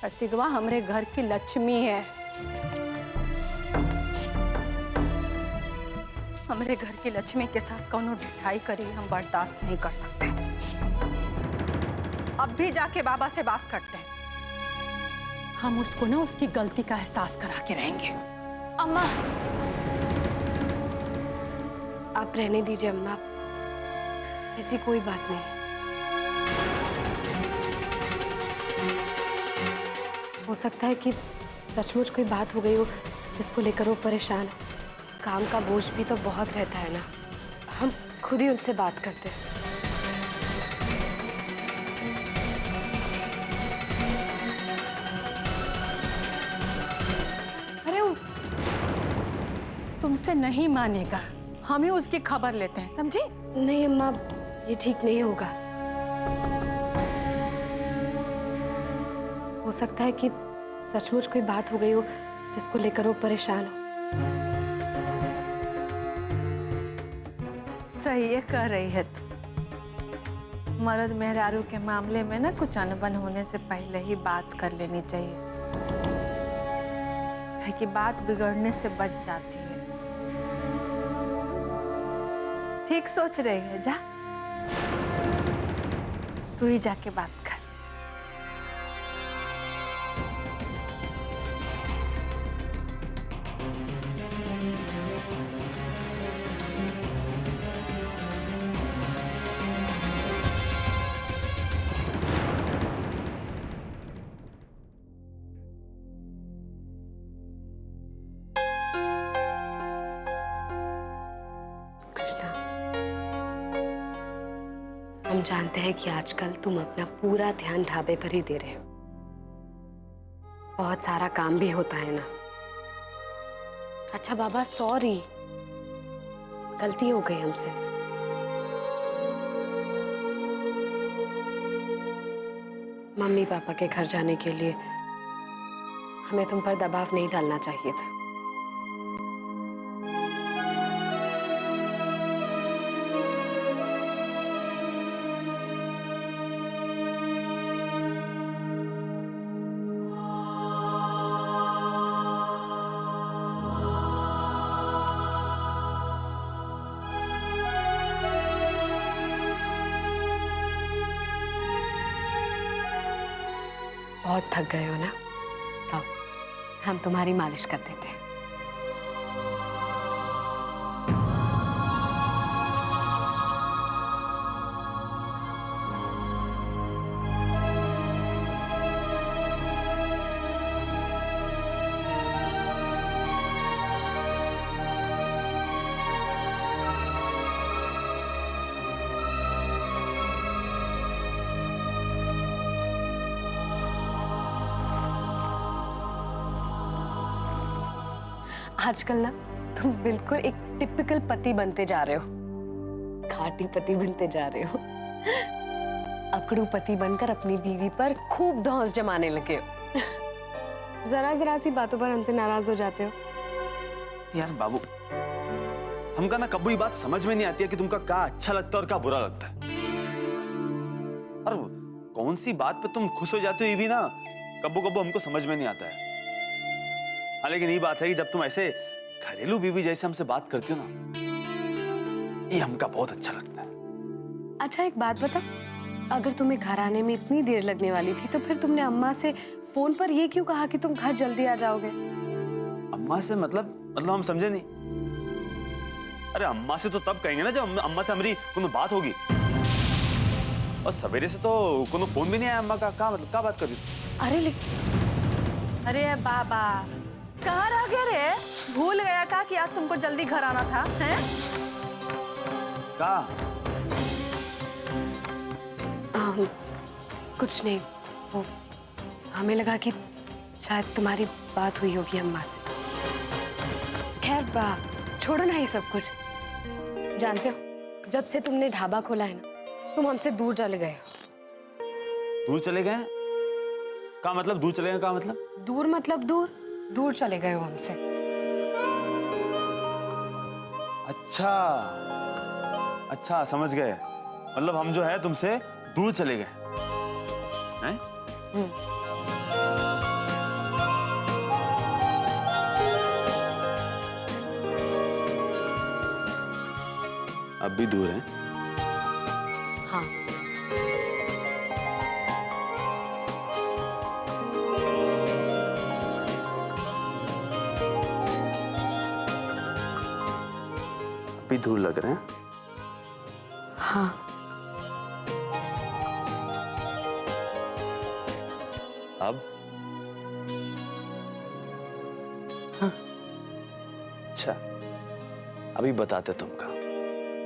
प्रतिगवा हमरे घर की लक्ष्मी है। हमरे घर की लक्ष्मी के साथ कौनो ढिठाई करी हम बर्दाश्त नहीं कर सकते। अब भी जाके बाबा से बात करते हैं। हम उसको ना उसकी गलती का एहसास करा के रहेंगे। अम्मा, आप रहने दीजिए अम्मा, ऐसी कोई बात नहीं। हो सकता है कि सचमुच कोई बात हो गई हो जिसको लेकर वो परेशान है। काम का बोझ भी तो बहुत रहता है ना, हम खुद ही उनसे बात करते हैं। अरे वो तुमसे नहीं मानेगा, हम ही उसकी खबर लेते हैं, समझी? नहीं अम्मा, ये ठीक नहीं होगा। हो सकता है कि सचमुच कोई बात हो गई हो जिसको लेकर वो परेशान हो। सही है, कह रही है तू। मर्द मेहरारू के मामले में ना कुछ अनबन होने से पहले ही बात कर लेनी चाहिए, है कि बात बिगड़ने से बच जाती है। ठीक सोच रही है, जा तू ही जाके बात कर। कृष्णा, हम जानते हैं कि आजकल तुम अपना पूरा ध्यान ढाबे पर ही दे रहे हो। बहुत सारा काम भी होता है ना। अच्छा बाबा, सॉरी, गलती हो गई हमसे। मम्मी पापा के घर जाने के लिए हमें तुम पर दबाव नहीं डालना चाहिए था। बहुत थक गए हो ना? आओ, हम तुम्हारी मालिश कर देते हैं। आजकल ना तुम बिल्कुल एक टिपिकल पति बनते जा रहे हो, घाटी पति बनते जा रहे हो। अकड़ू पति बनकर अपनी बीवी पर खूब धौंस जमाने लगे हो। जरा जरा सी बातों पर हमसे नाराज हो जाते हो। यार बाबू, हमका ना कभी बात समझ में नहीं आती है कि तुमका क्या अच्छा लगता है और क्या बुरा लगता है। और कौन सी बात पे तुम खुश हो जाते हो ये भी ना कबो कबो हमको समझ में नहीं आता है। हाँ, लेकिन ये बात है कि जब तुम ऐसे घरेलू बीवी जैसे हमसे बात करती हो ना, ये हमका बहुत अच्छा लगता है। अच्छा एक बात बता, अगर तुम्हें घर आने में इतनी देर लगने वाली थी तो फिर तुमने अम्मा से फोन पर ये क्यों कहा कि तुम घर जल्दी आ जाओगे? अम्मा से मतलब हम समझे नहीं। अरे अम्मा से तो तब कहेंगे ना जब अम्मा से हमारी कोनो बात होगी। और सवेरे से तो कोनो फोन भी नहीं आया अम्मा का। क्या मतलब, क्या बात कर रही? अरे बाबा, कहाँ रह गए रे? भूल गया का कि आज तुमको जल्दी घर आना था, हैं? कुछ नहीं, वो हमें लगा कि शायद तुम्हारी बात हुई होगी अम्मा से। खैर छोड़ो ना ये सब कुछ। जानते हो, जब से तुमने ढाबा खोला है ना, तुम हमसे दूर चले गए हो। दूर चले गए? क्या मतलब दूर चले गए? क्या मतलब? दूर मतलब दूर चले गए हो हमसे। अच्छा समझ गए। मतलब हम जो है तुमसे दूर चले गए हैं? भी दूर हैं? हाँ। अभी दूर लग रहे हैं? हाँ। अब? हाँ। अच्छा, अभी बताते तुमका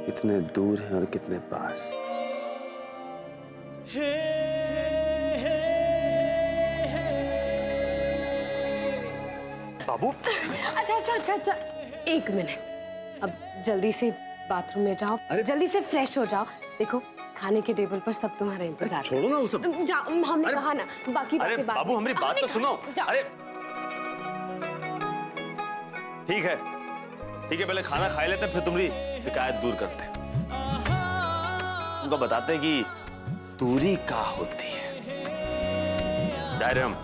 कितने दूर हैं और कितने पास। बाबू, अच्छा, 1 मिनट। अब जल्दी से बाथरूम में जाओ, जल्दी से फ्रेश हो जाओ। देखो खाने के टेबल पर सब तुम्हारा इंतजार। छोड़ो ना वो सब। जाओ, हमने कहा ना बाकी बातें बाद बाबू, में। हमारी बात तो सुनो। अरे ठीक है, पहले खाना खा लेते फिर तुम्हारी शिकायत दूर करते। तुमको बताते कि दूरी का होती है। दायरे हम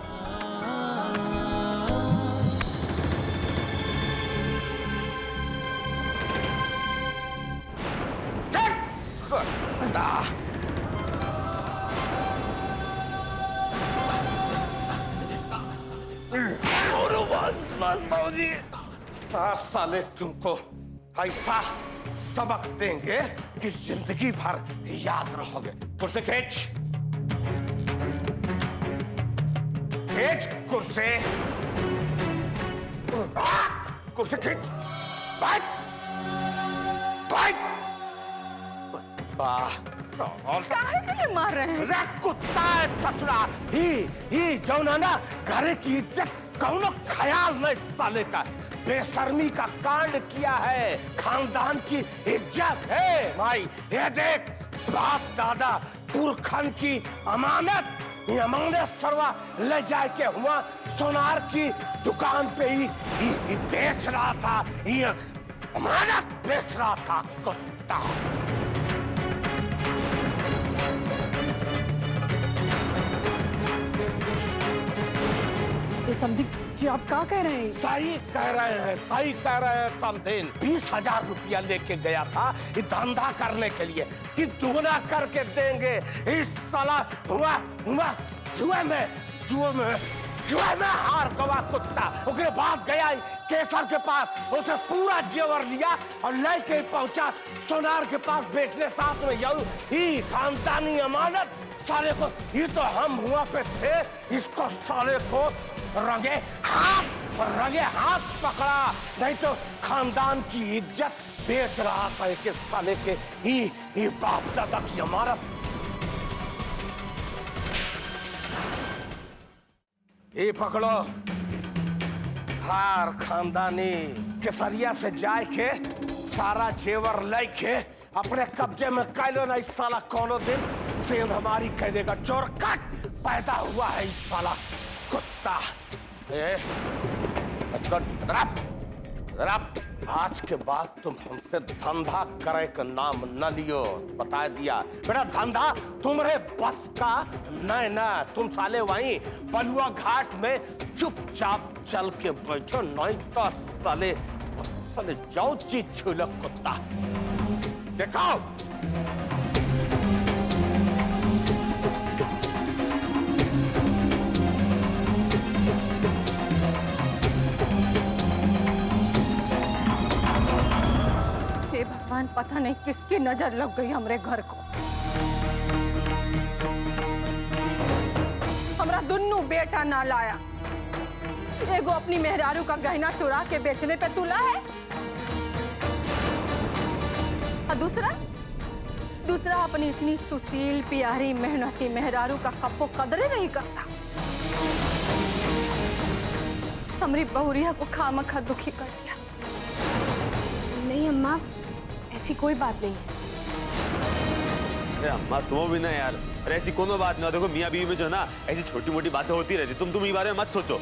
बाबूजी, साले तुमको ऐसा सबक देंगे कि जिंदगी भर याद रहोगे। कुर्सी खींच, कुर्सी, कुर्सी खींच, बैठ, काहे के लिए मार रहे हैं? अरे कुत्ता है ससुरा, ही जौना ना घरे की इज्जत कौनो ख्याल नहीं साले का। बेशर्मी का कांड किया है, खानदान की इज्जत है भाई। ये देख, बाप दादा पुरखन की अमानत ये अमानत सरवा ले जाए के हुआ सोनार की दुकान पे ही बेच रहा था। ये अमानत बेच रहा था कुत्ता। ये समझी कि आप क्या कह रहे हैं? सही कह रहे हैं समथिन। 20,000 रुपया लेके गया था ये धंधा करने के लिए कि दुगना करके देंगे। इस साला हुआ जुए में हार गवा कुत्ता। उसके बाद गया केसर के पास, उसे पूरा जेवर लिया और लेके पहुंचा सोनार के पास बेचने। साथ में यही खानदानी अमानत साले को, ये तो हम हुआ पे थे, इसको साले को रंगे हाथ पकड़ा, नहीं तो खानदान की इज्जत बेच रहा था एक साले के ही बाप दादा की अमानत। ये पकड़ो हार खानदानी केसरिया से जाए के सारा जेवर लेके अपने कब्जे में कैलो ना। इस साला कोनो दिन सेंध हमारी कहने का चोरकट पैदा हुआ है इस साला कुत्ता। आज के बाद तुम हमसे धंधा करे का नाम न लियो। बता दिया बेटा, धंधा तुम्हारे बस का नहीं ना। तुम साले वहीं बलुआ घाट में चुपचाप चल के बैठो, नहीं तो साले जाओ चीज छूलो कुत्ता। देखो भगवान, पता नहीं किसकी नजर लग गई हमरे घर को। हमरा दुन्नू बेटा ना लाया। एगो अपनी मेहरारू का गहना चुरा के बेचने पे तुला है, और दूसरा अपनी इतनी सुशील प्यारी मेहनती मेहरारू का कपो कदरे नहीं करता। हमारी बहुरिया को खामखा दुखी कर दिया। नहीं अम्मा, ऐसी कोई बात नहीं है। अरे अम्मा तुम भी ना यार, अरे ऐसी कोनो बात ना। देखो मियां बीवी में जो ना ऐसी छोटी मोटी बातें होती रहती। तुम ये बारे में मत सोचो।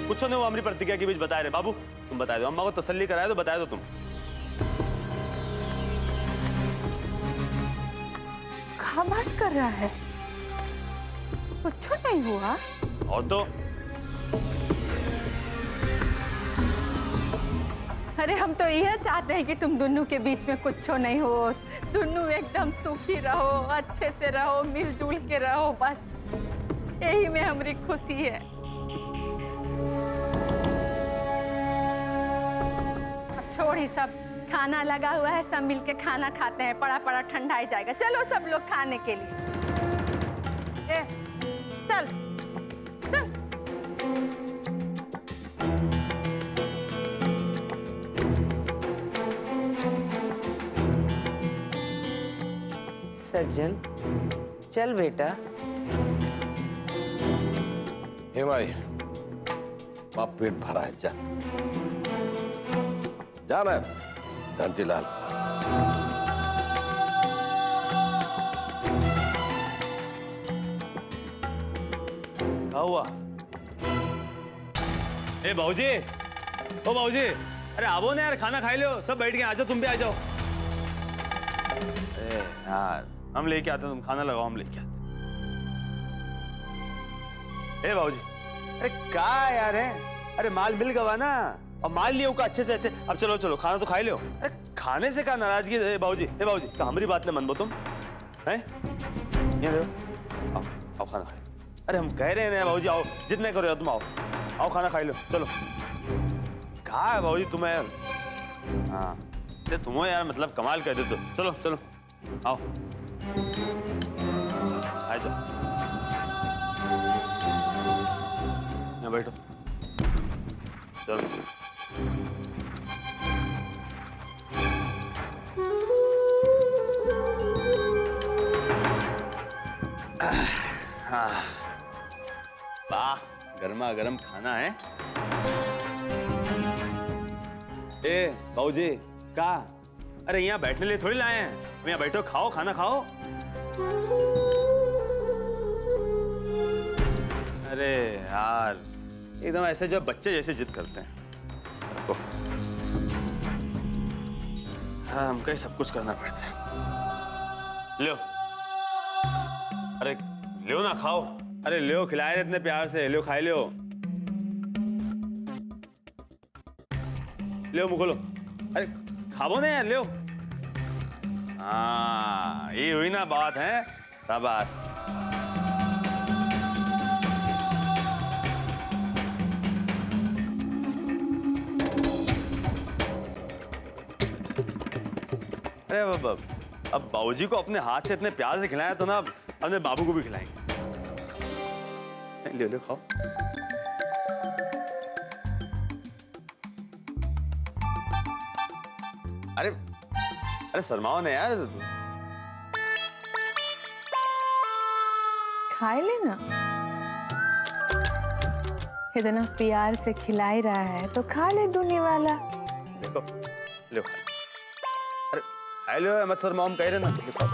कुछ नहीं, वो हमारी प्रतिज्ञा के बीच बता रहे। बाबू तुम बता दो, अम्मा को तसल्ली कराए तो बता दो तुम। क्या बात कर रहा है? कुछ नहीं हुआ। और तो अरे हम तो यह चाहते हैं कि तुम दोनों के बीच में कुछ नहीं हो, दोनों एकदम सुखी रहो, अच्छे से रहो, मिलजुल के रहो, बस यही में हमारी खुशी है। अब छोड़ ही सब, खाना लगा हुआ है, सब मिलके खाना खाते हैं, पड़ा पड़ा ठंडा ही जाएगा। चलो सब लोग खाने के लिए। चल चल। सज्जन चल बेटा। हे माई, बाप पेट भरा है, जा जा ना धनजीलाल। क्या हुआ? ए बाबूजी, ओ बाबूजी, अरे आवो ना यार, खाना खाई लो, सब बैठ के आ जाओ, तुम भी आ जाओ। अरे यार हम लेके आते, तुम खाना लगाओ, हम लेके आते। ए बाबूजी, अरे क्या यार है, अरे माल मिल गवा ना, और माल लियो का अच्छे से अच्छे। अब चलो चलो खाना तो खाई लो। अरे खाने से क्या नाराजगी है बाबूजी? ए बाबूजी, तो हमारी बात न मन बो तुम हैं? ये देखो, आओ आओ खाना खाए। अरे हम कह रहे हैं ना बाबूजी, आओ जितने करो तुम, आओ आओ खाना खाई लो, चलो। कहा है बाबूजी तुम्हें यार? हाँ तुम्हें यार मतलब कमाल कर देते। चलो चलो आओ, आ जाओ, यहाँ बैठो, चलो। हाँ वाह, गर्मा गर्म खाना है। ए बाबूजी का, अरे यहाँ बैठने लिए थोड़ी लाए हैं, यहाँ बैठो, खाओ, खाना खाओ। अरे यार एकदम ऐसे जब बच्चे जैसे जिद करते हैं। हाँ हमको ही सब कुछ करना पड़ता है। लो, अरे लो ना, खाओ। अरे लो, खिलाए इतने प्यार से, लो खाए लो, लो मुको लो। अरे खाओ ना यार, लो। हाँ ये हुई ना बात है, शाबाश। अरे अब बाबूजी को अपने हाथ से इतने प्यार से खिलाया तो ना, अब अपने बाबू को भी खिलाएंगे। ले लो, खाओ। अरे अरे शर्माओ ना यार, खाए लेना, इतना प्यार से खिला ही रहा है तो खा ले दूनी वाला। देखो लो, खा। अरे खाए लो, मत शर्माओ, हम कह रहे ना, देखो।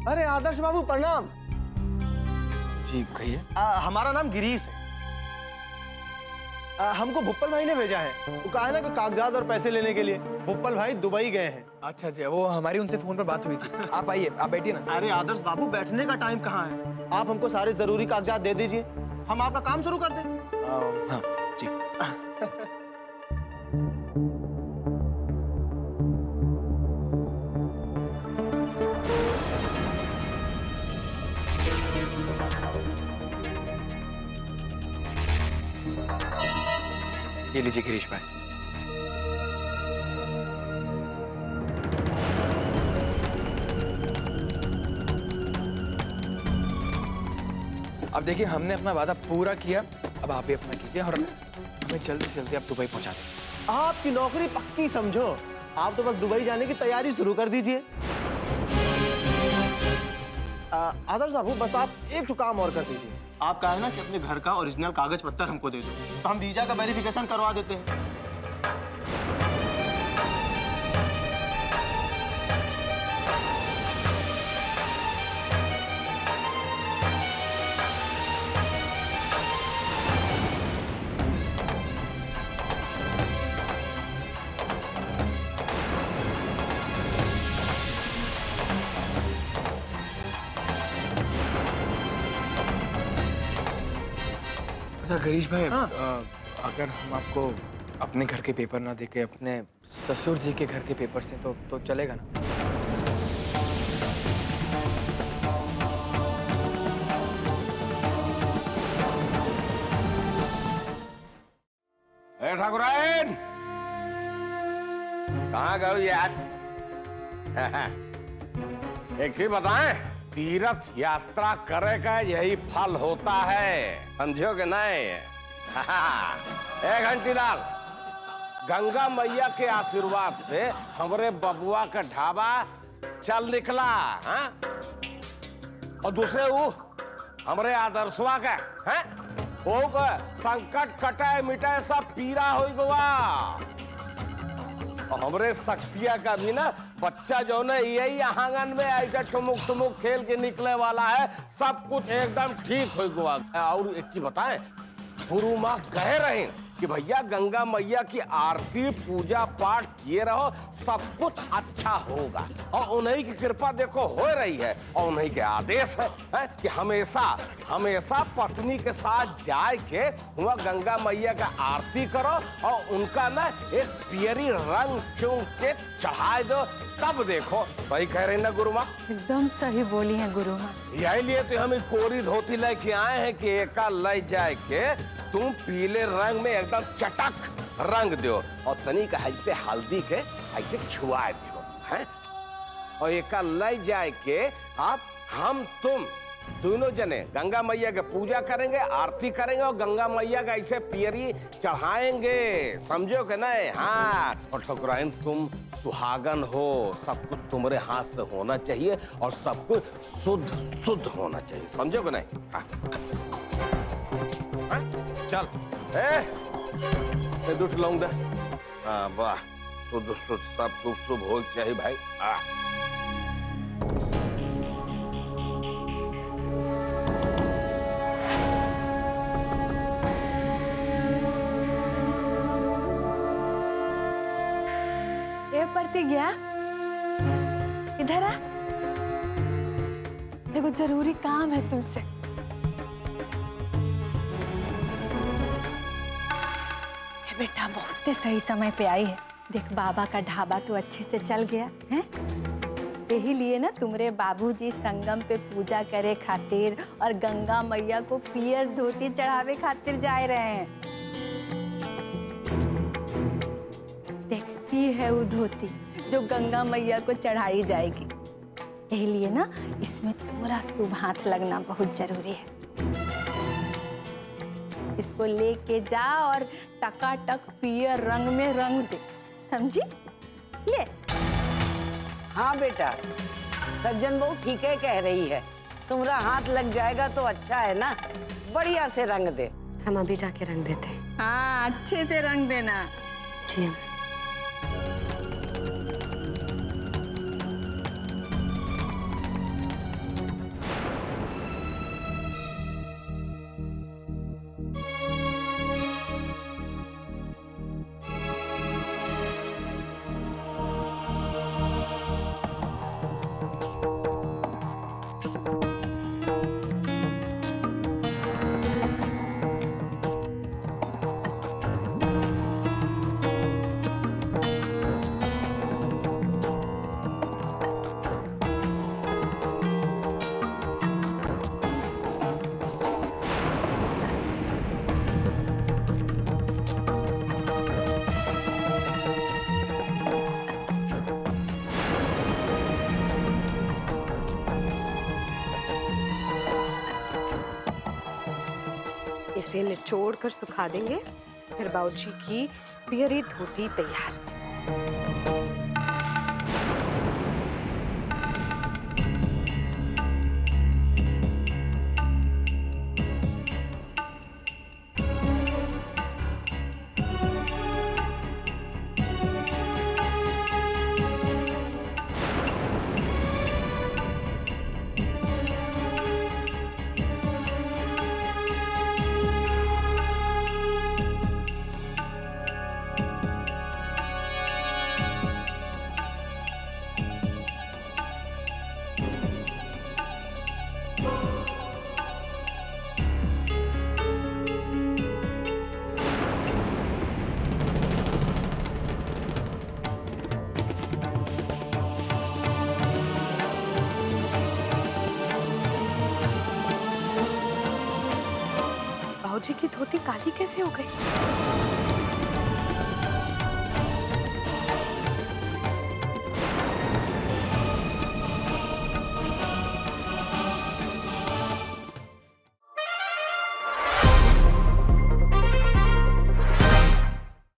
अरे आदर्श बाबू प्रणाम। जी कहिए। हमारा नाम गिरीश है। हमको भुप्पल भाई ने भेजा है, वो कहा है ना कि कागजात और पैसे लेने के लिए। भुप्पल भाई दुबई गए हैं। अच्छा अच्छा, वो हमारी उनसे फोन पर बात हुई थी। आप आइए, आप बैठिए ना। अरे आदर्श बाबू बैठने का टाइम कहाँ है, आप हमको सारे जरूरी कागजात दे दीजिए, हम आपका काम शुरू कर दें। हाँ जी। ये लीजिए गिरीश भाई। अब देखिए, हमने अपना वादा पूरा किया, अब आप भी अपना कीजिए और हमें जल्दी से जल्दी आप दुबई पहुंचा दें। आपकी नौकरी पक्की समझो, आप तो बस दुबई जाने की तैयारी शुरू कर दीजिए। आदर्श बाबू बस आप एक तो काम और कर दीजिए, आप कहा है ना कि अपने घर का ओरिजिनल कागज पत्तर हमको दे दो, तो हम वीजा का वेरिफिकेशन करवा देते हैं। अच्छा गिरीश भाई, अगर हम आपको अपने घर के पेपर ना देके अपने ससुर जी के घर के पेपर से तो चलेगा ना? ठाकुराइन, कहाँ गए यार? एक चीज बताएं, तीर्थ यात्रा करे का यही फल होता है, समझो कि नहीं? घंटीलाल, गंगा मैया के आशीर्वाद से हमारे बबुआ का ढाबा चल निकला, हाँ? और दूसरे वो हमारे आदर्शवा का है, वो संकट कटाए मिटाए सब पीरा हो गवा। और हमरे शक्तिया का भी ना बच्चा जो ना यही आंगन में ऐसे ठुमुक ठुमुक खेल के निकले वाला है, सब कुछ एकदम ठीक हो गवा। और एक चीज बताएं, गुरु माँ कह रहे कि भैया गंगा मैया की आरती पूजा पाठ किए रहो, सब कुछ अच्छा होगा। और उन्हीं की कृपा देखो हो रही है, और उन्हीं के आदेश है कि हमेशा हमेशा पत्नी के साथ जाए के वहाँ गंगा मैया का आरती करो और उनका ना एक पियरी रंग चूम के चढ़ाए दो, तब देखो। सही कह रही ना गुरु माँ? एकदम सही बोली है गुरु माँ। यही लिए तो हम कोरी धोती लेके आए हैं कि एका ले जाए के तुम पीले रंग में एकदम चटक रंग दो और तनी का ऐसे हल्दी के ऐसे छुआ दो, हैं? और एका ले जाए के आप हम तुम दोनों जने गंगा मैया के पूजा करेंगे, आरती करेंगे और गंगा मैया का ऐसे पियरी चढ़ाएंगे, समझो कि नहीं? हाँ। और ठकुराइन तुम सुहागन हो, सब कुछ तुम्हारे हाथ से होना चाहिए और सब कुछ शुद्ध शुद्ध होना चाहिए, समझो कि नहीं? हाँ। हाँ? चल ए दूध लाऊंगा। हाँ वाह, शुद्ध शुद्ध सब शुभ शुभ हो चाहिए भाई। प्रतिज्ञा, इधर आ, देखो जरूरी काम है तुमसे। बेटा बहुत सही समय पे आई है। देख बाबा का ढाबा तो अच्छे से चल गया है, यही लिए ना तुम्हारे बाबूजी संगम पे पूजा करे खातिर और गंगा मैया को पियर धोती चढ़ावे खातिर जा रहे हैं। देखती है वो धोती जो गंगा मैया को चढ़ाई जाएगी, यही लिए ना इसमें तुम्हारा शुभ हाथ लगना बहुत जरूरी है। इसको लेके जा और टकाटक पियर रंग में रंग दे, समझी? ले। हाँ बेटा, सज्जन बहू ठीक है कह रही है, तुम्हारा हाथ लग जाएगा तो अच्छा है ना, बढ़िया से रंग दे। हम अभी जाके रंग देते हैं। हाँ अच्छे से रंग देना। जी। इसे निचोड़ कर सुखा देंगे, फिर बाबूजी की पियरी धोती तैयार। बाबूजी की धोती काली कैसे हो गई?